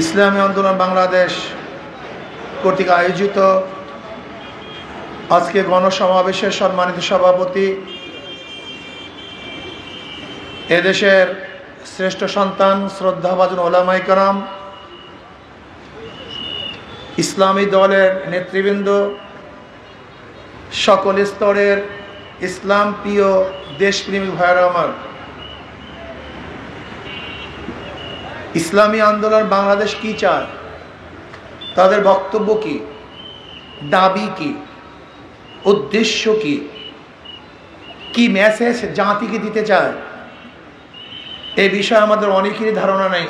ইসলামী আন্দোলন বাংলাদেশ কর্তৃক আয়োজিত আজকে গণসমাবেশের সম্মানিত সভাপতি, এদেশের শ্রেষ্ঠ সন্তান শ্রদ্ধাভাজন ওলামায়ে কেরাম, ইসলামী দলের নেতৃবৃন্দ, সকল স্তরের ইসলাম প্রিয় দেশপ্রেমিক ভাইয়েরা আমার, ইসলামী আন্দোলন বাংলাদেশ কি চায়, তাদের বক্তব্য কি, দাবি কি, উদ্দেশ্য কি, কি মেসেজ জাতিকে দিতে চায়, এই বিষয়ে আমাদের অনেকেরই ধারণা নেই।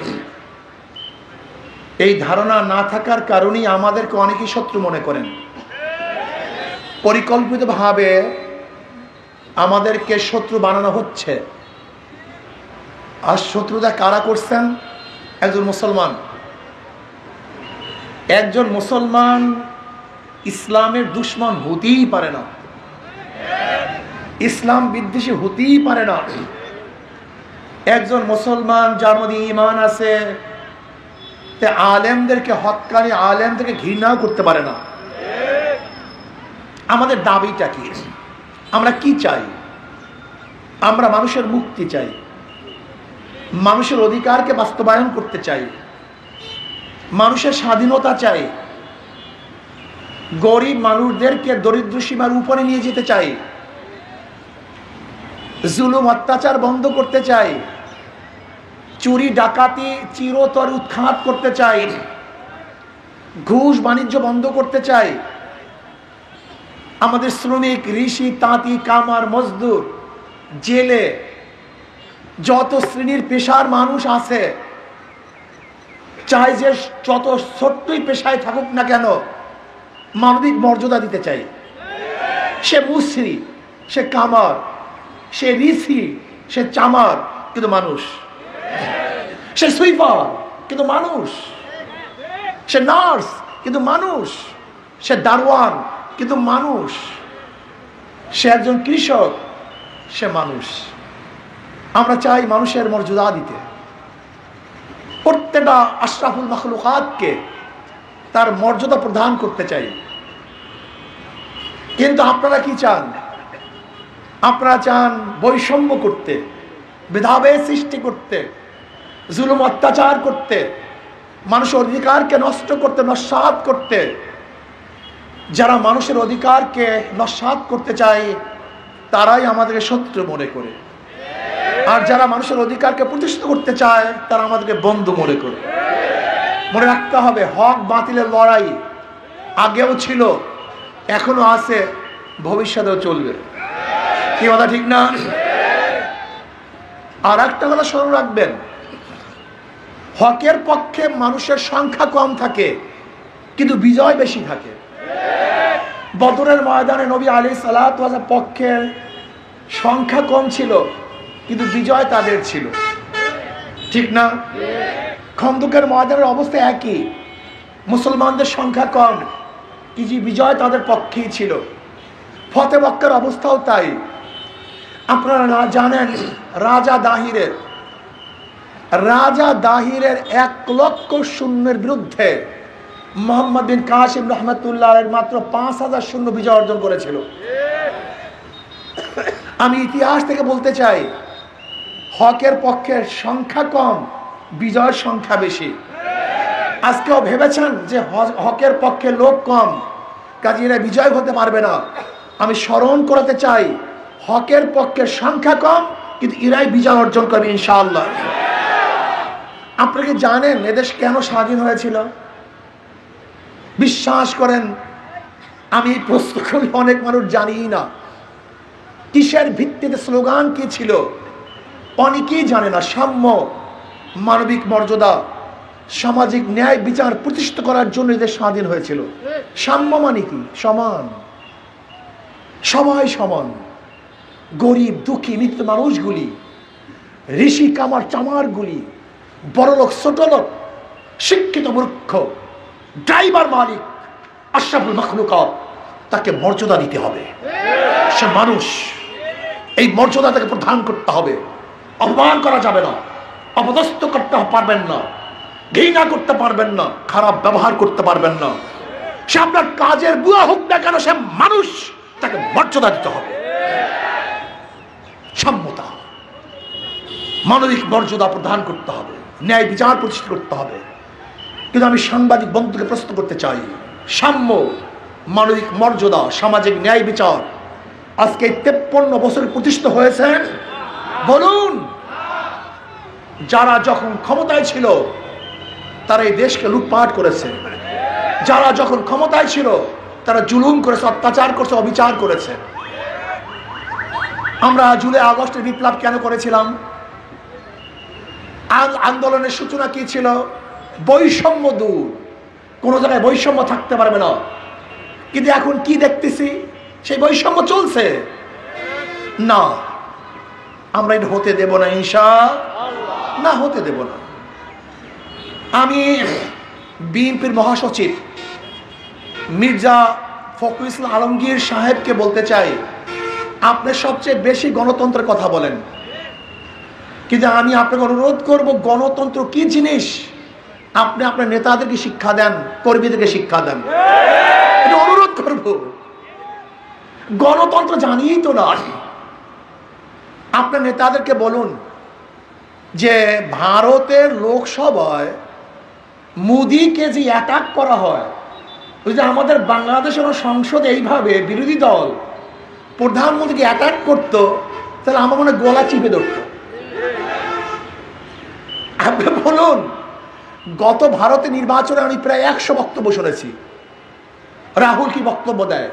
এই ধারণা না থাকার কারণেই আমাদেরকে অনেকেই শত্রু মনে করেন। পরিকল্পিতভাবে আমাদেরকে শত্রু বানানো হচ্ছে। আর শত্রুতা কারা করছেন? একজন মুসলমান। একজন মুসলমান ইসলামের দুশ্মন হতেই পারে না, ইসলাম বিদ্বেষী হতেই পারে না। একজন মুসলমান যার মধ্যে ঈমান আছে, তে আলেমদেরকে, হক্কানি আলেমদেরকে ঘৃণাও করতে পারে না। আমাদের দাবিটা কি? আমরা কি চাই? আমরা মানুষের মুক্তি চাই, মানুষের অধিকারকে বাস্তবায়ন করতে চাই, মানুষের স্বাধীনতা চাই, গরিব মানুষদেরকে দরিদ্র সীমার উপরে নিয়ে যেতে চাই, জুলুম অত্যাচার বন্ধ করতে চাই, চুরি ডাকাতি চিরতরে উৎখাত করতে চাই, ঘুষ বাণিজ্য বন্ধ করতে চাই। আমাদের শ্রমিক, ঋষি, তাঁতি, কামার, মজদুর, জেলে, যত শ্রেণীর পেশার মানুষ আছে, চাই যে যত ছোট্টই পেশায় থাকুক না কেন, মানবিক মর্যাদা দিতে চাই। সে মুসরি, সে কামার, সে ঋষি, সে চামার, কিন্তু মানুষ। সে সুইপার, কিন্তু মানুষ। সে নার্স, কিন্তু মানুষ। সে দারোয়ান, কিন্তু মানুষ। সে একজন কৃষক, সে মানুষ। আমরা চাই মানুষের মর্যাদা দিতে, প্রত্যেকটা আশরাফুল মাখলুকাতকে তার মর্যাদা প্রদান করতে চাই। কিন্তু আপনারা কি চান? আপনারা চান বৈষম্য করতে, ভেদাভেদ সৃষ্টি করতে, জুলুম অত্যাচার করতে, মানুষের অধিকারকে নষ্ট করতে, নস্যাৎ করতে। যারা মানুষের অধিকারকে নস্যাৎ করতে চায় তারাই আমাদেরকে শত্রু মনে করে, আর যারা মানুষের অধিকারকে প্রতিষ্ঠিত করতে চায় তারা আমাদেরকে বন্ধু মনে করে। মনে রাখতে হবে, হক বাতিলের লড়াই আগেও ছিল, এখনো আছে, ভবিষ্যতেও চলবে। কি কথা ঠিক না? আর একটা কথা স্মরণ রাখবেন, হকের পক্ষে মানুষের সংখ্যা কম থাকে কিন্তু বিজয় বেশি থাকে। বদরের ময়দানে নবী আলাইহিস সালাতু ওয়াস সালাম পক্ষের সংখ্যা কম ছিল কিন্তু বিজয় তাদের ছিল, ঠিক না? খন্দকের ময়দানের অবস্থা একই, মুসলমানদের সংখ্যা কম কিন্তু বিজয় তাদের পক্ষেই ছিল। ফতে মক্কার অবস্থাও তাই। আপনারা না জানেন, রাজা দাহিরের 1,00,000 সৈন্যের বিরুদ্ধে মোহাম্মদ বিন কাসিম রহমতুল্লাহ মাত্র 5,000 সৈন্য বিজয় অর্জন করেছিল। আমি ইতিহাস থেকে বলতে চাই, হকের পক্ষে সংখ্যা কম, বিজয়ের সংখ্যা বেশি। আজকেও ভেবেছেন যে হকের পক্ষে লোক কম, কাজে এরা বিজয় হতে পারবে না। আমি স্মরণ করাতে চাই, হকের পক্ষে সংখ্যা কম কিন্তু এরাই বিজয় অর্জন করবে ইনশাআল্লাহ। আপনারা কি জানেন এদেশ কেন স্বাধীন হয়েছিল? বিশ্বাস করেন, আমি প্রশ্ন করি, অনেক মানুষ জানিই না কিসের ভিত্তিতে, স্লোগান কি ছিল, অনেকেই জানে না। সাম্য, মানবিক মর্যাদা, সামাজিক ন্যায় বিচার প্রতিষ্ঠিত করার জন্য এদের স্বাধীন হয়েছিল। সাম্য মানে কি? সমান, সবাই সমান। গরিব, দুঃখী, মৃত মানুষগুলি, ঋষি, কামার, চামারগুলি, বড়লোক, ছোটলোক, শিক্ষিত, মূর্খ, ড্রাইভার, মালিক, আশরাফুল মাখলুকাত, তাকে মর্যাদা দিতে হবে। সে মানুষ, এই মর্যাদা তাকে প্রদান করতে হবে। অপমান করা যাবে না, অপদস্থ করতে পারবেন না। ঘৃণা করতে পারবেন না, খারাপ ব্যবহার করতে পারবেন না। সে আপনার কাজের বুয়া হোক না কেন, সে মানুষ, তাকে মর্যাদা দিতে হবে, সাম্যতা, মানবিক মর্যাদা প্রদান করতে হবে, ন্যায় বিচার প্রতিষ্ঠা করতে হবে। কিন্তু আমি সাংবাদিক বন্ধুকে প্রশ্ন করতে চাই, সাম্য, মানবিক মর্যাদা, সামাজিক ন্যায় বিচার আজকে 53 বছর প্রতিষ্ঠিত হয়েছেন? বলুন। যারা যখন ক্ষমতায় ছিল তারা এই দেশকে লুটপাট করেছে, যারা যখন ক্ষমতায় ছিল তারা জুলুম করেছে, অত্যাচার করেছে, অবিচার করেছে। আমরা জুলাই আগস্টের বিপ্লব কেন করেছিলাম? আন্দোলনের সূচনা কি ছিল? বৈষম্য দূর, কোনো জায়গায় বৈষম্য থাকতে পারবে না। কিন্তু এখন কি দেখতেছি? সেই বৈষম্য চলছে না। আমরা এটা হতে দেব না, ইনশাআল্লাহ হতে দেব না। আমি বিএনপির মহাসচিব মির্জা ফখরুল ইসলাম আলমগীর সাহেবকে বলতে চাই, আপনি সবচেয়ে বেশি গণতন্ত্রের কথা বলেন, কিন্তু আমি আপনাকে অনুরোধ করব, গণতন্ত্র কি জিনিস আপনি আপনার নেতাদেরকে শিক্ষা দেন, কর্মীদেরকে শিক্ষা দেন, এটা অনুরোধ করব। গণতন্ত্র জানিয়েই তো না। আপনার নেতাদেরকে বলুন যে ভারতের লোকসভায় মোদিকে যে অ্যাটাক করা হয়, ওই যে আমাদের বাংলাদেশের সংসদে এইভাবে বিরোধী দল প্রধানমন্ত্রীকে অ্যাটাক করতো, তাহলে আমার মনে গলা চিপে ধরত। আপনি বলুন, গত ভারতে নির্বাচনে আমি প্রায় 100 বক্তব্য শুনেছি। রাহুল কি বক্তব্য দেয়,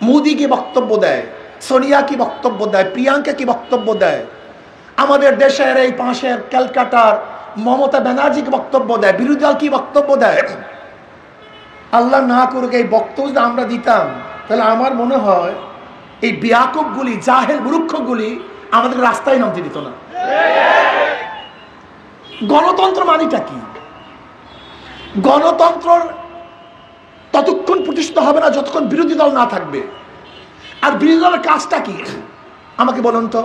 মোদি কি বক্তব্য দেয়, সোনিয়া কি বক্তব্য দেয়, প্রিয়াঙ্কা কি বক্তব্য দেয়, আমাদের দেশের এই পাশের ক্যালকাটার মমতা ব্যানার্জি কি বক্তব্য দেয়, বিরোধী দল কি বক্তব্য দেয়। আল্লাহ না করুক এই বক্তব্য যদি আমরা দিতাম, তাহলে আমার মনে হয় এই বিয়াকুবগুলি, জাহেল মূর্খগুলি আমাদের রাস্তায় নামতে দিত না। গণতন্ত্র মানেটা কি? গণতন্ত্র ততক্ষণ প্রতিষ্ঠিত হবে না যতক্ষণ বিরোধী দল না থাকবে। আর বিরোধী দলের কাজটা কি আমাকে বলুন তো?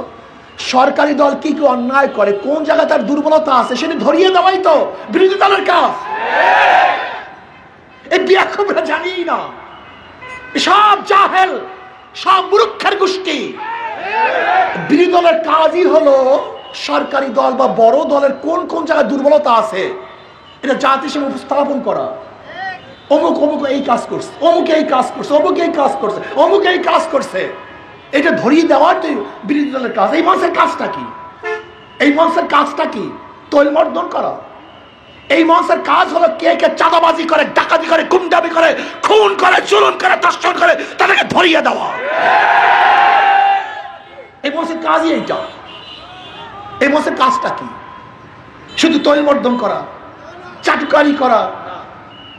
সরকারি দল কি কি অন্যায় করে, কোন জায়গায় তার দুর্বলতা আছে, সেটা ধরিয়ে দেওয়াই তো বিরোধী দলের কাজ। এই বিয়াকুবরা জানি না, সব জাহেল, সব মূর্খের গোষ্ঠী। বিরোধী দলের কাজই হলো সরকারি দল বা বড় দলের কোন কোন জায়গায় দুর্বলতা আছে এটা জাতির সামনে উপস্থাপন করা। অমুক অমুক এই কাজ করছে, অমুক এই কাজ করছে, অমুক এই কাজ করছে, অমুক এই কাজ করছে, এটা ধরিয়ে দেওয়ার তো বিরোধী দলের কাজ। এই মানুষের কাজটা কি? এই মানুষের কাজটা কি? তৈলমর্দন করা। এই মানুষের কাজ হলো কে কে চাঁদাবাজি করে, ডাকাতি করে, গুন্ডামি করে, খুন করে, চুরন করে, দর্শন করে, তাদেরকে ধরিয়ে দেওয়া। এই মানুষের কাজই এইটা। এই মানুষের কাজটা কি? শুধু তৈলমর্দন করা, চাটুকারি করা,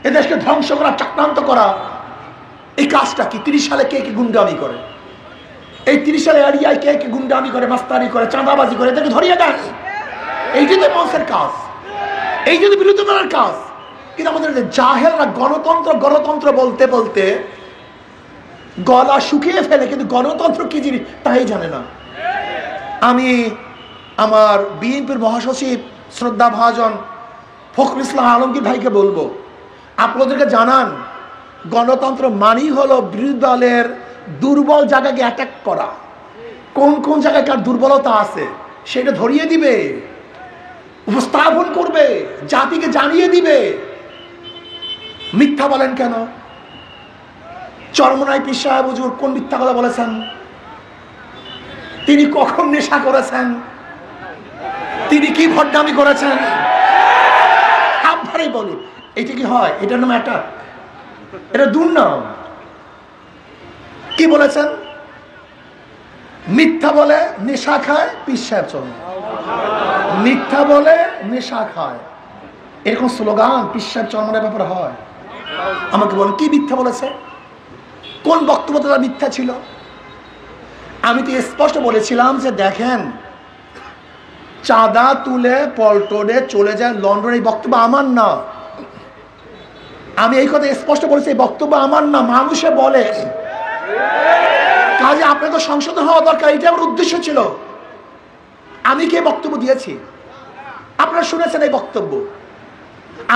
এদেশকে ধ্বংস করা, চক্রান্ত করা। এই কাজটা কি? 30 সালে কে কে গুন্ডামি করে, এই 30 সালে এরিয়ায় কে কে গুন্ডামি করে, মাস্তানি করে, চাঁদাবাজি করে, এদেরকে ধরিয়ে দেন। এই যদি মানুষের কাজ, এই যদি বিরোধী দলের কাজ। কিন্তু আমাদের জাহেলরা গণতন্ত্র গণতন্ত্র বলতে বলতে গলা শুকিয়ে ফেলে, কিন্তু গণতন্ত্র কি জিনিস তাই জানে না। আমি আমার বিএনপির মহাসচিব শ্রদ্ধা ভাজন ফখরুল ইসলাম আলমগীর ভাইকে বলবো, আপনাদেরকে জানান, গণতন্ত্র মানেই হলো বিরোধী দলের দুর্বল জায়গাকে অ্যাটাক করা। কোন কোন জায়গায় কার দুর্বলতা আছে সেটা ধরিয়ে দিবে, উপস্থাপন করবে, জাতিকে জানিয়ে দিবে। মিথ্যা বলেন কেন? চরমনাই পীর সাহেব হুজুর কোন মিথ্যা কথা বলেছেন? তিনি কখন নেশা করেছেন? তিনি কি ভণ্ডামি করেছেন? আপনারাই বলুন, এটা কি হয়? এটার নাম অ্যাটাক? এটা দুর্নাম। কি বলেছেন? মিথ্যা বলে নেশা খায় পীর সাহেব চরমনাই, মিথ্যা বলে নেশা খায়, এরকম স্লোগান পীর সাহেব চরমনাইয়ের ব্যাপারে হয়? আমাকে বলেন কি মিথ্যা বলেছে? কোন বক্তব্য তার মিথ্যা ছিল? আমি তো স্পষ্ট বলেছিলাম যে দেখেন, চাঁদা তুলে পল্টনে চলে যায় লন্ডন, এই বক্তব্য আমার না। আমি এই কথা স্পষ্ট বলেছি, এই বক্তব্য আমার না, মানুষে বলে। কাজে আপনাকে সংশোধন হওয়া দরকার, এটা আমার উদ্দেশ্য ছিল। আমি কে বক্তব্য দিয়েছি? আপনারা শুনেছেন এই বক্তব্য।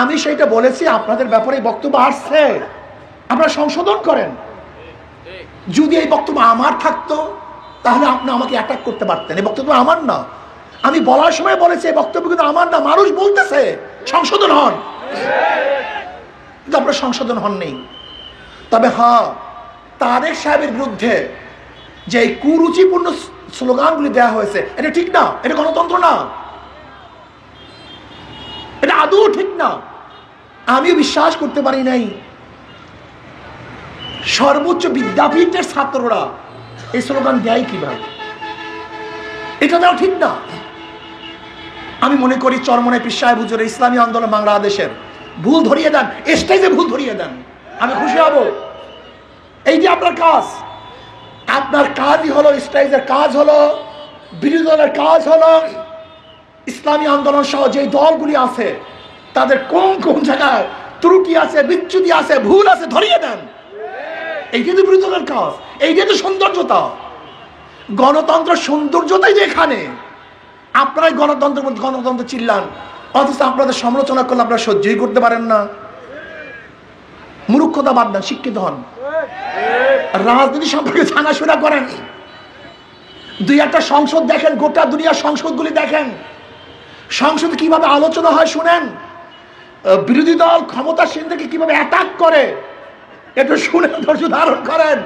আমি সেইটা বলেছি, আপনাদের ব্যাপারে বক্তব্য আসছে, আপনারা সংশোধন করেন। যদি এই বক্তব্য আমার থাকতো তাহলে আপনি আমাকে অ্যাটাক করতে পারতেন। এই বক্তব্য আমার না, আমি বলার সময় বলেছি এই বক্তব্য কিন্তু আমার না, মানুষ বলতেছে সংশোধন হন, কিন্তু আপনারা সংশোধন হননি। তবে হ্যাঁ, তারেক সাহেবের বিরুদ্ধে যে কুরুচিপূর্ণ স্লোগানগুলি দেওয়া হয়েছে এটা ঠিক না, এটা গণতন্ত্র না, এটা আদৌ ঠিক না। আমিও বিশ্বাস করতে পারি নাই সর্বোচ্চ বিদ্যাপীঠের ছাত্ররা এই স্লোগান দেয় কিভাবে, এটা দেওয়া ঠিক না। আমি মনে করি চরমনাই পীর সাহেব হুজুরের ইসলামী আন্দোলন বাংলাদেশের ভুল ধরিয়ে দেন, স্টেজে ভুল ধরিয়ে দেন, আমি খুশি হব। এই যে আপনার কাজ, আপনার কাজই হলো স্টেজের কাজ, হলো বিরোধী দলের কাজ হলো ইসলামী আন্দোলন সহ যে দলগুলি আছে তাদের কোন কোন জায়গায় ত্রুটি আছে, বিচ্যুতি আছে, ভুল আছে ধরিয়ে দেন। এইটাই তো বিরোধী দলের কাজ, এইটাই তো সৌন্দর্যতা। গণতন্ত্র সৌন্দর্যতাই যেখানে আপনারাই গণতন্ত্র চিল্লান, অথচ আপনাদের সমালোচনা করলে আপনারা সহ্যই করতে পারেন না। মূর্খতা বাদ দেন, শিক্ষিত হন, রাজনীতি সম্পর্কে জানাশোনা করেন, দুই একটা সংসদ দেখেন, গোটা দুনিয়ার সংসদগুলি দেখেন, সংসদে কিভাবে আলোচনা হয় শুনেন, বিরোধী দল ক্ষমতাসীনদেরকে কিভাবে অ্যাটাক করে একটু শুনে ধৈর্য ধারণ করেন।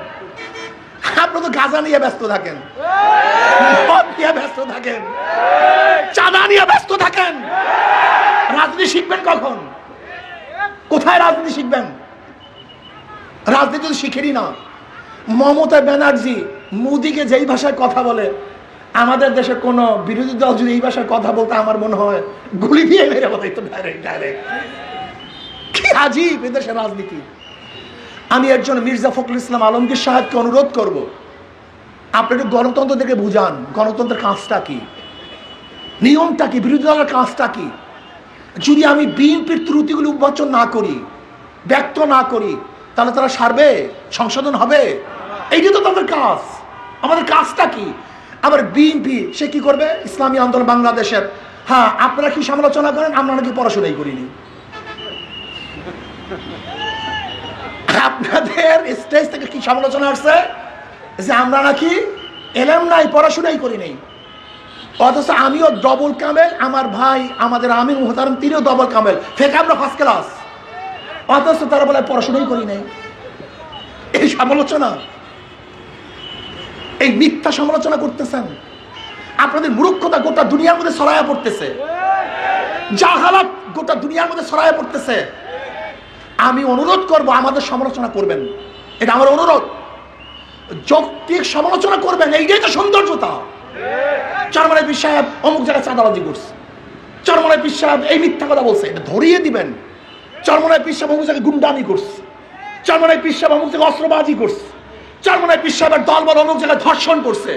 আপনারা তো গাঁজা নিয়ে ব্যস্ত থাকেন, মদ নিয়ে ব্যস্ত থাকেন, চাঁদা নিয়ে ব্যস্ত থাকেন, রাজনীতি শিখবেন কখন? কোথায় রাজনীতি শিখবেন? রাজনীতি তো শিখেনি না। মমতা ব্যানার্জি মোদিকে যেই ভাষায় কথা বলে, আমাদের দেশে কোনো বিরোধী দল যদি এই ভাষায় কথা বলতে আমার মনে হয় গুলি দিয়ে মেরে বলাইতো ডাইরেক্ট ডাইরেক্ট। কি আজীব এদেশের রাজনীতি। আমি একজন মির্জা ফখরুল ইসলাম আলমগীর সাহেবকে অনুরোধ করব, আপনি একটু গণতন্ত্র থেকে বুঝান, গণতন্ত্রের কাজটা কি, নিয়মটা কি, বিরোধী দলের কাজটা কি। যদি আমি বিএনপির ত্রুটিগুলো উন্মোচন না করি, ব্যক্ত না করি, তাহলে তারা সারবে, সংশোধন হবে? এইটা তো তাদের কাজ। আমাদের কাজটা কি? আবার বিএনপি সে কি করবে? ইসলামী আন্দোলন বাংলাদেশের, হ্যাঁ আপনারা কি সমালোচনা করেন, আমরা নাকি পড়াশোনাই করিনি। আপনাদের স্টেজ থেকে কি সমালোচনা আসছে যে আমরা নাকি এলেম নাই, পড়াশোনাই করি নাই। অথচ আমিও ডবল কামেল, আমার ভাই আমাদের আমির মুহতারাম তিনিও ডবল কামেল, ফেক আমরা ফার্স্ট ক্লাস, অথচ তারা বলে পড়াশোনাই করি নাই। এই সমালোচনা, এই মিথ্যা সমালোচনা করতেছেন। আপনাদের মূর্খতা গোটা দুনিয়ার মধ্যে ছড়ায়া পড়তেছে, জাহালাত গোটা দুনিয়ার মধ্যে ছড়ায়া পড়তেছে। আমি অনুরোধ করব আমাদের সমালোচনা করবেন, এটা আমার অনুরোধ, যৌক্তিক সমালোচনা করবেন, এইটাই তো সৌন্দর্যতা। চরমনাই পীর সাহেব অমুক জায়গায় চাঁদাবাজি করছে, চরমনাই পীর সাহেব এই মিথ্যা কথা বলছে, এটা ধরিয়ে দিবেন। চরমনাই পীর সাহেব অমুক জায়গায় গুন্ডামি করছে, চরমনাই পীর সাহেব অমুক জায়গায় অস্ত্রবাজি করছে, চরমনাই পীর সাহেবের দলবল অমুক জায়গায় ধর্ষণ করছে,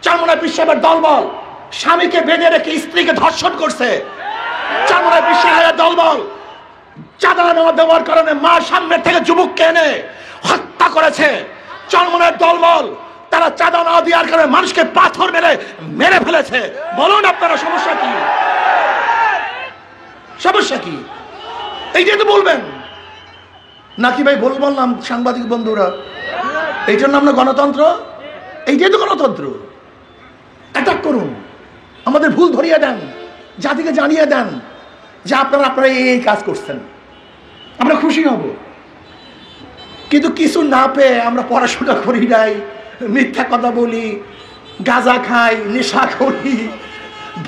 চরমনাই পীর সাহেবের দলবল স্বামীকে বেঁধে রেখে স্ত্রীকে ধর্ষণ করছে, চরমনাই পীর সাহেবের দলবল চাঁদা দেওয়ার কারণে মা সামনের থেকে যুবককে এনে হত্যা করেছে, চরমনাইয়ের দলবল তারা চাঁদা না দেওয়ার কারণে মানুষকে পাথর মেরে ফেলেছে। বলুন আপনারা সমস্যা কি? সমস্যা কি? এইটাই তো বলবেন নাকি ভাই? ভুল বললাম সাংবাদিক বন্ধুরা, এইটার নাম না গণতন্ত্র? এইটাই তো গণতন্ত্র। অ্যাটাক করুন, আমাদের ভুল ধরিয়ে দেন, জাতিকে জানিয়ে দেন যে আপনারা এই কাজ করছেন, আমরা খুশি হব। কিন্তু কিছু না পেয়ে আমরা পড়াশোনা করি নাই, মিথ্যা কথা বলি, গাঁজা খাই, নেশা করি,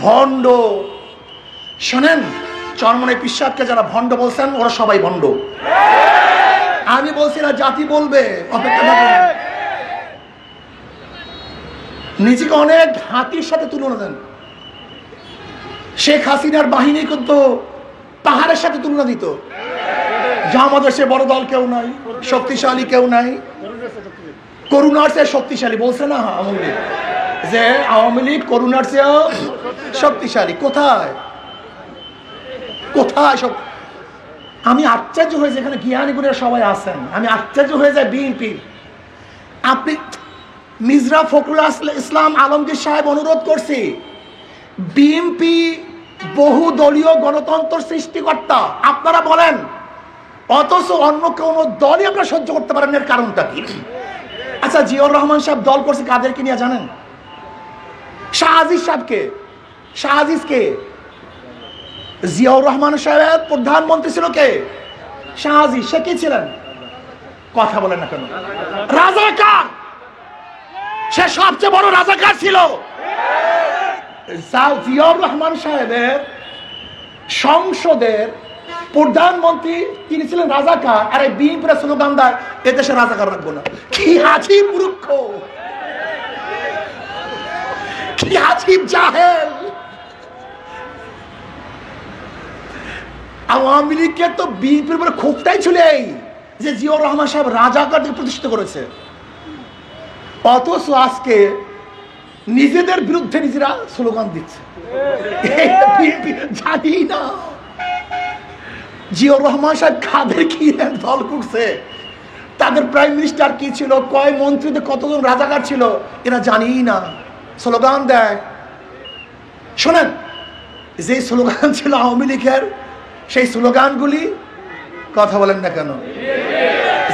ভণ্ড। শোনেন, চরমনাই পীর সাহেবকে যারা ভণ্ড বলছেন ওরা সবাই ভণ্ড। আমি বলছি না, জাতি বলবে, অপেক্ষা করুন। নিজেকে অনেক হাতির সাথে তুলনা দেন। শেখ হাসিনার বাহিনী কিন্তু পাহাড়ের সাথে তুলনা দিত, যা আমাদের সে বড় দল কেউ নাই, শক্তিশালী কেউ নাই, করুণার চেয়ে শক্তিশালী বলছে না আওয়ামী লীগ, যে আওয়ামী লীগ করুণার চেয়েও শক্তিশালী। কোথায় কোথায় সব? আমি আশ্চর্য হয়ে, যেখানে জ্ঞানীগুলো সবাই আছেন, আমি আশ্চর্য হয়ে যাই বিএনপি। আপনি মির্জা ফখরুল ইসলাম আলমগীর সাহেব অনুরোধ করছি, বিএনপি বহুদলীয় গণতন্ত্র সৃষ্টিকর্তা আপনারা বলেন, অথচ অন্য কোনো দলই আপনারা সহ্য করতে পারেন, এর কারণটা কি? আচ্ছা, জিয়াউর রহমান সাহেব দল করছে কাদেরকে নিয়ে জানেন? শাহ আজিজ সাহেবকে। শাহ আজিজ কে? জিয়াউর রহমান সাহেব প্রধানমন্ত্রী ছিল কে? শাহ আজিজ। সে কি ছিলেন? কথা বলেন না কেন? রাজাকার। সে সবচেয়ে বড় রাজাকার ছিল। জিয়াউর রহমান সাহেবের সংসদের প্রধানমন্ত্রী তিনি ছিলেন রাজাকার, আর এই বিএনপির স্লোগান দেয় এদেশে রাজাকার রাখবো না। কি আজীব মূর্খ, কি আজীব জাহেল। আওয়ামী লীগকে তো বিএনপির উপরে ক্ষোভটাই ছিল এই যে জিয়াউর রহমান সাহেব রাজাকারকে প্রতিষ্ঠিত করেছে, অথচ আজকে নিজেদের বিরুদ্ধে নিজেরা স্লোগান দিচ্ছে। জানি না জিয়াউর রহমান সাহেব কাদের কি দল করছে, তাদের প্রাইম মিনিস্টার কি ছিল, কয় মন্ত্রীদের কতজন রাজাকার ছিল, এরা জানি না, স্লোগান দেয়। শোনেন, যে স্লোগান ছিল আওয়ামী লীগের, সেই স্লোগানগুলি, কথা বলেন না কেন,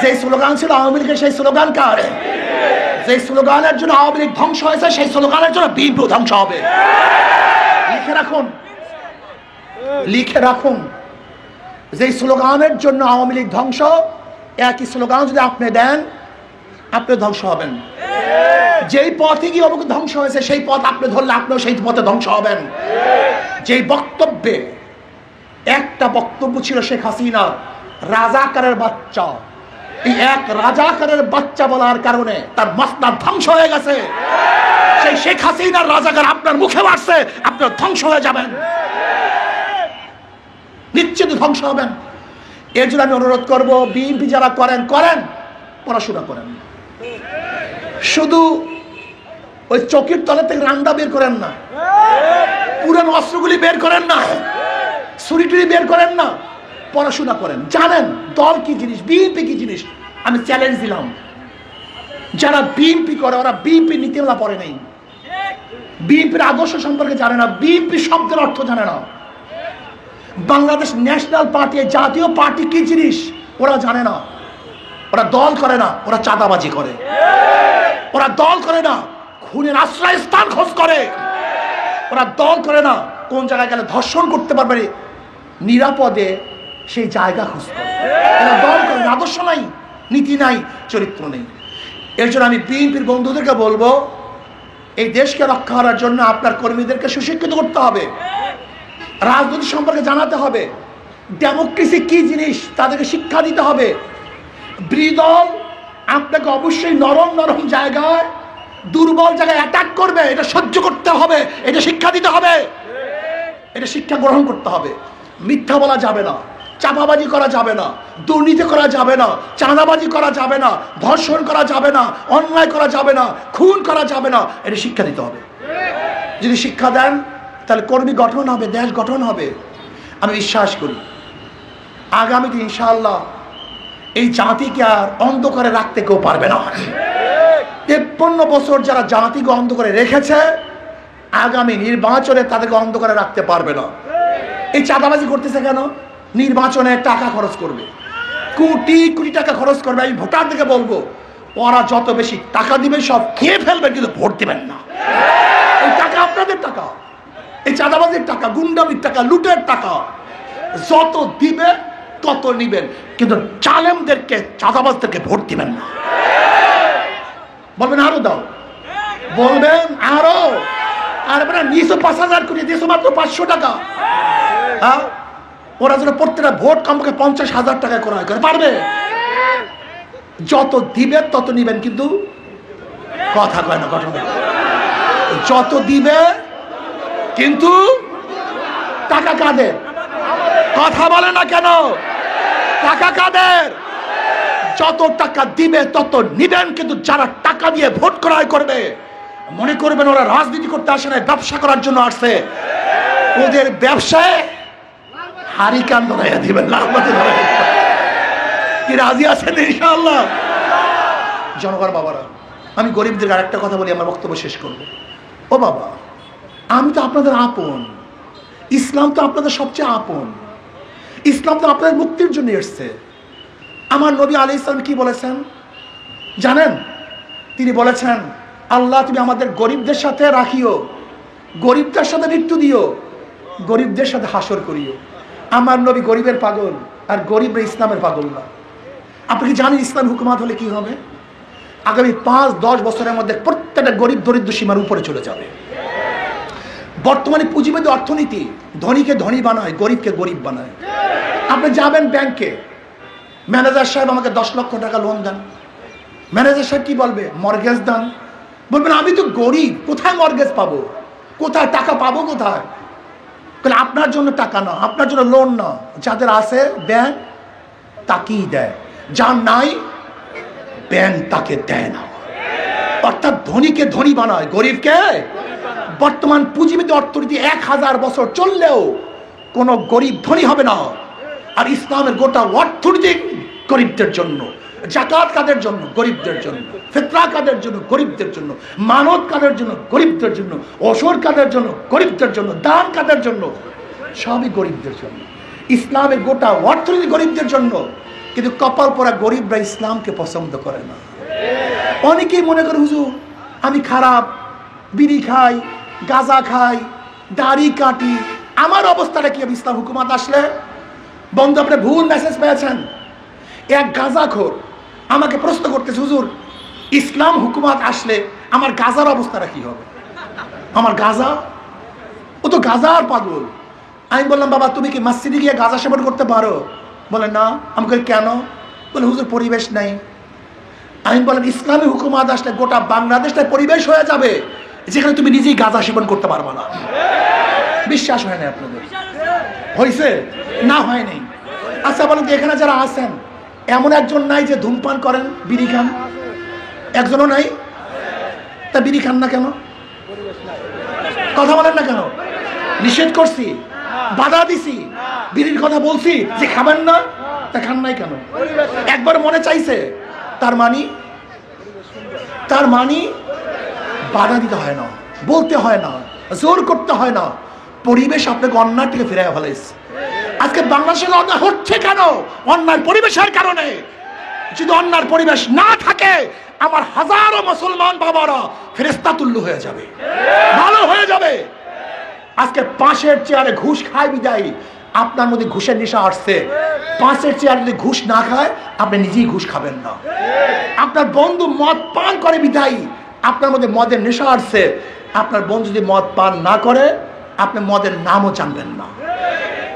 যে স্লোগান ছিল আওয়ামী লীগের সেই স্লোগান কার? যে স্লোগানের জন্য আওয়ামী লীগ ধ্বংস হয়েছে, সেই স্লোগানের জন্য বিএনপি ধ্বংস হবে। লিখে রাখুন, লিখে রাখুন। যে স্লোগানের জন্য আওয়ামী লীগ ধ্বংস, একই স্লোগান যদি আপনি দেন, আপনি ধ্বংস হবেন। যেই পথে গিয়ে অবকে ধ্বংস হয়েছে, সেই পথ আপনি ধরলে আপনিও সেই পথে ধ্বংস হবেন। যেই বক্তব্যে একটা বক্তব্য ছিল শেখ হাসিনা, রাজাকারের বাচ্চা, এই এক রাজাকারের বাচ্চা বলার কারণে তার মসনদ ধ্বংস হয়ে গেছে। সেই শেখ হাসিনার রাজাকার আপনার মুখে মারছে, আপনার ধ্বংস হয়ে যাবেন, নিশ্চিত ধ্বংস হবেন। এর জন্য আমি অনুরোধ করব, বিএনপি যারা করেন করেন, পড়াশোনা করেন। শুধু ওই চকির তলে থেকে রান্ডা বের করেন না, পুরানো অস্ত্রগুলি বের করেন না, ছুরি টুরি বের করেন না, পড়াশোনা করেন, জানেন দল কি জিনিস, বিএনপি কি জিনিস। আমি চ্যালেঞ্জ দিলাম, যারা বিএনপি করে ওরা বিএনপি নীতিমালা পড়ে নেই, বিএনপির আদর্শ সম্পর্কে জানে না, বিএনপি শব্দের অর্থ জানে না, বাংলাদেশ ন্যাশনাল পার্টি, জাতীয় পার্টি কি জিনিস ওরা জানে না। ওরা দল করে না, ওরা চাঁদাবাজি করে। ওরা দল করে না, খুনের আশ্রয় স্থান খোঁজ করে। ওরা দল করে না, কোন জায়গায় গেলে ধর্ষণ করতে পারবে নিরাপদে সেই জায়গা খোঁজ করে। এরা দল করে না, আদর্শ নাই, নীতি নাই, চরিত্র নেই। এর জন্য আমি বিএনপির বন্ধুদেরকে বলবো, এই দেশকে রক্ষা করার জন্য আপনার কর্মীদেরকে সুশিক্ষিত করতে হবে, রাজনীতি সম্পর্কে জানাতে হবে, ডেমোক্রেসি কি জিনিস তাদেরকে শিক্ষা দিতে হবে। বিরোধী দল আপনাকে অবশ্যই নরম নরম জায়গায়, দুর্বল জায়গায় অ্যাটাক করবে, এটা সহ্য করতে হবে, এটা শিক্ষা দিতে হবে, এটা শিক্ষা গ্রহণ করতে হবে। মিথ্যা বলা যাবে না, চাপাবাজি করা যাবে না, দুর্নীতি করা যাবে না, চাঁদাবাজি করা যাবে না, ধর্ষণ করা যাবে না, অন্যায় করা যাবে না, খুন করা যাবে না, এটা শিক্ষা দিতে হবে। যদি শিক্ষা দেন তাহলে কর্মী গঠন হবে, দেশ গঠন হবে। আমি বিশ্বাস করি আগামীতে ইনশাআল্লাহ এই জাতিকে আর অন্ধকারে রাখতে কেউ পারবে না। 53 বছর যারা জাতিকে অন্ধকারে রেখেছে, আগামী নির্বাচনে তাদেরকে অন্ধকারে রাখতে পারবে না। এই চাঁদাবাজি করতেছে কেন? নির্বাচনে টাকা খরচ করবে, কোটি কোটি টাকা খরচ করবে। আমি ভোটারদেরকে বলবো, ওরা যত বেশি টাকা দিবে সব খেয়ে ফেলবে, কিন্তু ভোট দিবেন না। এই টাকা আপনাদের টাকা, এই চাঁদাবাজির টাকা, গুন্ডামির টাকা, লুটের টাকা, যত দিবে তত নিবেন, কিন্তু জালেমদেরকে, চাঁদাবাজদেরকে ভোট দিবেন না। বলবেন আরো দাও, বলবেন আরো, আর নিচে 5,000 কোটি দিয়েছে মাত্র 500 টাকা। হ্যাঁ, ওরা যেন প্রত্যেকটা ভোট কমপক্ষে 50,000 টাকা ক্রয় করে পারবে। যত দিবে তত নিবেন, কিন্তু কথা কয় না, ঘটনা যত দিবে, কিন্তু টাকা কাদের? কথা বলে না কেন? টাকা কাদের? যত টাকা দিবে তত নিবেন, কিন্তু যারা টাকা দিয়ে ভোট ক্রয় করবে, মনে করবেন ওরা রাজনীতি করতে আসে না, ব্যবসা করার জন্য আসছে। ওদের ব্যবসায় হারিকান ধরাইয়া দিবেন, কি রাজি আছেন ইনশাআল্লাহ? জনগণ বাবারা, আমি গরিবদের আরেকটা কথা বলি, আমার বক্তব্য শেষ করব। ও বাবা, আমি তো আপনাদের আপন, ইসলাম তো আপনাদের সবচেয়ে আপন, ইসলাম তো আপনাদের মুক্তির জন্য এসছে। আমার নবী আলাইহিস সালাম কি বলেছেন জানেন? তিনি বলেছেন, আল্লাহ তুমি আমাদের গরিবদের সাথে রাখিও, গরিবদের সাথে মৃত্যু দিও, গরিবদের সাথে হাসর করিও। আমার নবী গরিবের পাগল, আর গরিবরা ইসলামের পাগল না। আপনি কি জানেন ইসলাম হুকুমাত হলে কি হবে? আগামী 5-10 বছরের মধ্যে প্রত্যেকটা গরিব দরিদ্র সীমার উপরে চলে যাবে। বর্তমানে পুঁজিবাদী অর্থনীতি ধনীকে ধনী বানায়, গরিবকে গরিব বানায়। আপনি যাবেন ব্যাংকে, ম্যানেজার সাহেব আমাকে 10 লক্ষ টাকা লোন দেন, ম্যানেজার সাহেব কি বলবে? মর্গেজ দেন। বলবেন আমি তো গরিব, কোথায় মর্গেজ পাবো, কোথায় টাকা পাবো কোথায়? তাহলে আপনার জন্য টাকা না, আপনার জন্য লোন না, যাদের আছে ব্যাংক তাকেই দেয়, যার নাই ব্যাংক তাকে দেয় না। অর্থাৎ ধনীকে ধনী বানায়, গরিবকে। বর্তমান পুঁজিবাদী অর্থনীতি 1000 বছর চললেও কোনো গরিব ধনী হবে না। আর ইসলামের গোটা অর্থনীতি গরিবদের জন্য, জাকাত কাদের জন্য? গরিবদের জন্য। ফিতরা কাদের জন্য? গরিবদের জন্য। মানত কাদের জন্য? গরিবদের জন্য। ওসর কাদের জন্য? গরিবদের জন্য। দান কাদের জন্য? সবই গরিবদের জন্য। ইসলামের গোটা অর্থনীতি গরিবদের জন্য। কিন্তু কপাল পরা গরিবরা ইসলামকে পছন্দ করে না। অনেকেই মনে করে হুজুর আমি খারাপ, বিড়ি খাই, গাঁজা খাই, দাড়ি কাটি, আমার অবস্থাটা কি হবে ইসলাম হুকুমাত আসলে? বন্ধু, আপনি ভুল মেসেজ পেয়েছেন। এক গাঁজাখোর আমাকে প্রশ্ন করতেছে, হুজুর ইসলাম হুকুমাত আসলে আমার গাঁজার অবস্থাটা কি হবে? আমার গাঁজা, ও তো গাঁজার পাগল। আমি বললাম, বাবা তুমি কি মসজিদে গিয়ে গাঁজা সেবন করতে পারো? বলে না। আমি বলি কেন? বলে হুজুর পরিবেশ নাই। আমি বললাম ইসলামী হুকুমাত আসলে গোটা বাংলাদেশটা পরিবেশ হয়ে যাবে যেখানে তুমি নিজেই গাঁজা সেবন করতে পারবে না। বিশ্বাস হয় না আপনাদের? হয়েছে না? হয় নাই? আচ্ছা বলেন তো, এখানে যারা আছেন এমন একজন নাই যে ধূমপান করেন, বিড়ি খান? একজনও নাই? তা বিড়ি খান না কেন? কথা বলেন না কেন? নিষেধ করছি, বাধা দিছি, বিড়ির কথা বলছি যে খাবেন না, তা খান নাই কেন? একবার মনে চাইছে? তার মানি বাধা দিতে হয় না, বলতে হয় না, জোর করতে হয় না। পরিবেশ আপনাকে অন্যায় থেকে ফিরে ফেলাইছে। আজকে বাংলাদেশের অন্যায় হচ্ছে কেন? অন্যায় পরিবেশের কারণে। যদি অন্যায় পরিবেশ না থাকে, আমার হাজারো মুসলমান বাবারা ফেরেশতা তুল্য হয়ে যাবে, ভালো হয়ে যাবে। আজকে পাশের চেয়ারে ঘুষ খায় বিদায় আপনার মধ্যে ঘুষের নেশা আসছে। পাশের চেয়ারে যদি ঘুষ না খায়, আপনি নিজেই ঘুষ খাবেন না। আপনার বন্ধু মদ পান করে বিদায় আপনার মধ্যে মদের নেশা আসছে। আপনার বন্ধু যদি মদ পান না করে, আপনি মদের নামও জানবেন না।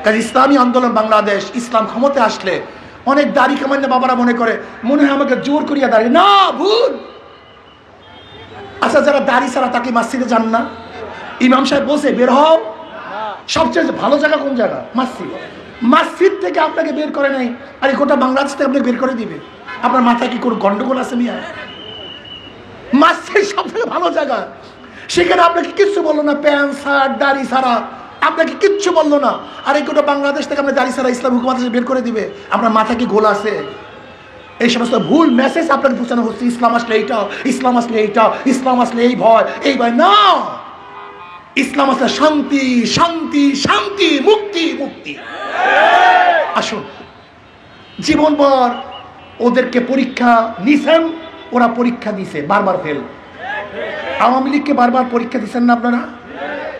কাজে ইসলামী আন্দোলন বাংলাদেশ, ইসলাম ক্ষমতা আসলে অনেক দাড়ি কামান্য বাবারা মনে করে মনে হয় আমাকে জোর করিয়া দাঁড়িয়ে, না, ভুল। আচ্ছা, যারা দাড়ি ছাড়া তাকে মসজিদে যান না? ইমাম সাহেব বসে বের হও। সবচেয়ে ভালো জায়গা কোন জায়গা? মসজিদ। মসজিদ থেকে আপনাকে বের করে নাই, আর গোটা বাংলাদেশ থেকে আপনাকে বের করে দিবে? আপনার মাথায় কি কোনো গন্ডগোল আছে মিয়া? মসজিদ সব থেকে ভালো জায়গা, সেখানে আপনাকে কিচ্ছু বললো না, প্যান্ট শার্ট দাড়ি ছাড়া আপনাকে কিচ্ছু বললো না। আর এই গোটা বাংলাদেশ থেকে আপনি দাড়ি ছাড়া ইসলাম হুকুমাত বের করে দিবে? আপনার মাথায় কি গোল আছে? এই সমস্ত ভুল মেসেজ আপনাকে পৌঁছানো হচ্ছে। ইসলাম আসলে এইটা, ইসলাম আসলে এইটা, ইসলাম আসলে এই ভয়, এই ভয় না। ইসলাম আসলে শান্তি, শান্তি, শান্তি, মুক্তি, মুক্তি। আসুন, জীবনভর ওদেরকে পরীক্ষা নিছেন, ওরা পরীক্ষা দিছে, বারবার ফেল। আওয়ামী লীগকে বারবার পরীক্ষা দিচ্ছেন না আপনারা?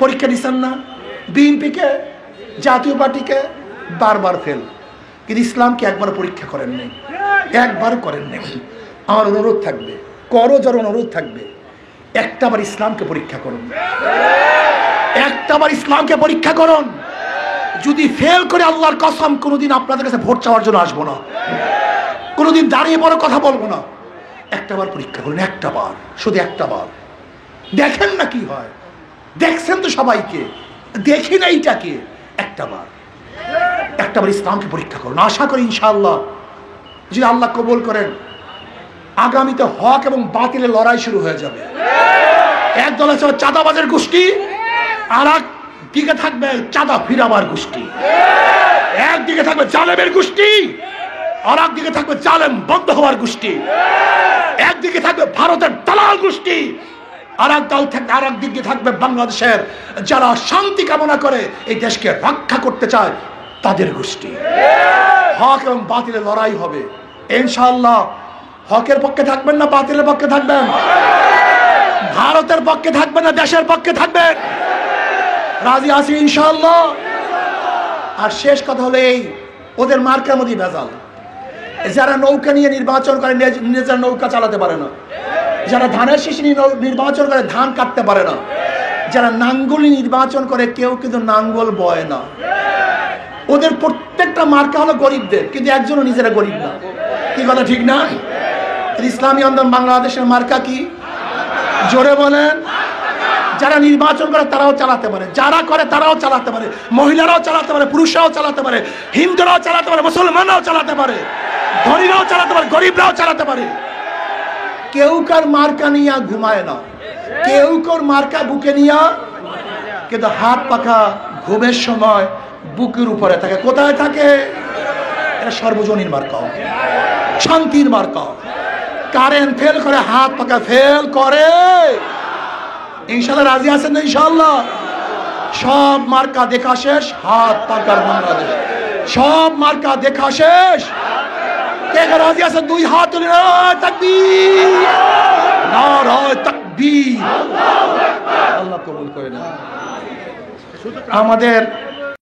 পরীক্ষা দিচ্ছেন না? বিএনপিকে, জাতীয় পার্টিকে বারবার ফেল। কিন্তু ইসলামকে একবার পরীক্ষা করেন নাই, একবার করেন নাই। আমার অনুরোধ থাকবে, করো যার অনুরোধ থাকবে, একটাবার ইসলামকে পরীক্ষা করুন, একটাবার ইসলামকে পরীক্ষা করুন। যদি ফেল করে, আল্লাহর কসম কোনোদিন আপনাদের কাছে ভোট চাওয়ার জন্য আসবো না, কোনোদিন দাঁড়িয়ে বড় কথা বলবো না। একটাবার পরীক্ষা করুন, একটাবার, শুধু একটাবার। দেখেন না কি হয়? দেখছেন তো সবাইকে, দেখি না এইটাকে। একটাবার ইসলামকে পরীক্ষা করুন। আশা করি ইনশাআল্লাহ যদি আল্লাহ কবুল করেন, আগামীতে হক এবং বাতিলের লড়াই শুরু হয়ে যাবে। একদল আছে চাঁদাবাজের গোষ্ঠী, আর একদিকে থাকবে চাঁদা ফিরাবার গোষ্ঠী, একদিকে থাকবে জালেমের গোষ্ঠী, আর একদিকে থাকবে জালেম বন্ধ হওয়ার গোষ্ঠী, একদিকে থাকবে ভারতের দালাল গোষ্ঠী, আর এক দল থাকবে, আর এক দিকে থাকবে বাংলাদেশের যারা শান্তি কামনা করে, এই দেশকে রক্ষা করতে চায়, তাদের গোষ্ঠী। হক এবং বাতিলের লড়াই হবে ইনশাআল্লাহ। হকের পক্ষে থাকবেন না বাতিলের পক্ষে থাকবেন? ভারতের পক্ষে থাকবেন না দেশের পক্ষে থাকবেন? রাজি আছি ইনশাআল্লাহ। আর শেষ কথা হলো এই, ওদের মার্কার মধ্যে ভেজাল। যারা নৌকা নিয়ে নির্বাচন করে নিজের নৌকা চালাতে পারে না, যারা ধানের শীষ নিয়ে নির্বাচন করে ধান কাটতে পারে না, যারা নাঙ্গল নির্বাচন করে কেউ কিন্তু নাঙ্গল বয় না। ওদের প্রত্যেকটা মার্কা হলো গরিবদের, কিন্তু একজনও নিজেরা গরিব না। কি কথা ঠিক না? ইসলামী আন্দোলন বাংলাদেশের মার্কা কি? জোরে বলেন। যারা নির্বাচন করে তারাও চালাতে পারে, যারা করে তারাও চালাতে পারে, মহিলারাও চালাতে পারে, পুরুষরাও চালাতে পারে, হিন্দুরাও চালাতে পারে, মুসলমানরাও চালাতে পারে, ধনীরাও চালাতে পারে, গরিবরাও চালাতে পারে। কেউ কার মার্কা নিয়ে ঘুমায় না, কেউ কার মার্কা বুকে নিয়ে, কিন্তু হাত পাখা ঘুমের সময় বুকের উপরে থাকে। কোথায় থাকে? এটা সর্বজনীন মার্কা, শান্তির মার্কা। কারেন্ট ফেল করে, হাত পাখা ফেল করে। ইনশাআল্লাহ রাজি আছেন না? ইনশাআল্লাহ। সব মার্কা দেখা শেষ, হাত পাকার বাংলাদেশ। সব মার্কা দেখা শেষ। কে কে রাজি আছেন? দুই হাত তুলে নারায়ে তাকবীর, নারায়ে তাকবীর। আল্লাহ কবুল করে নেন। আমাদের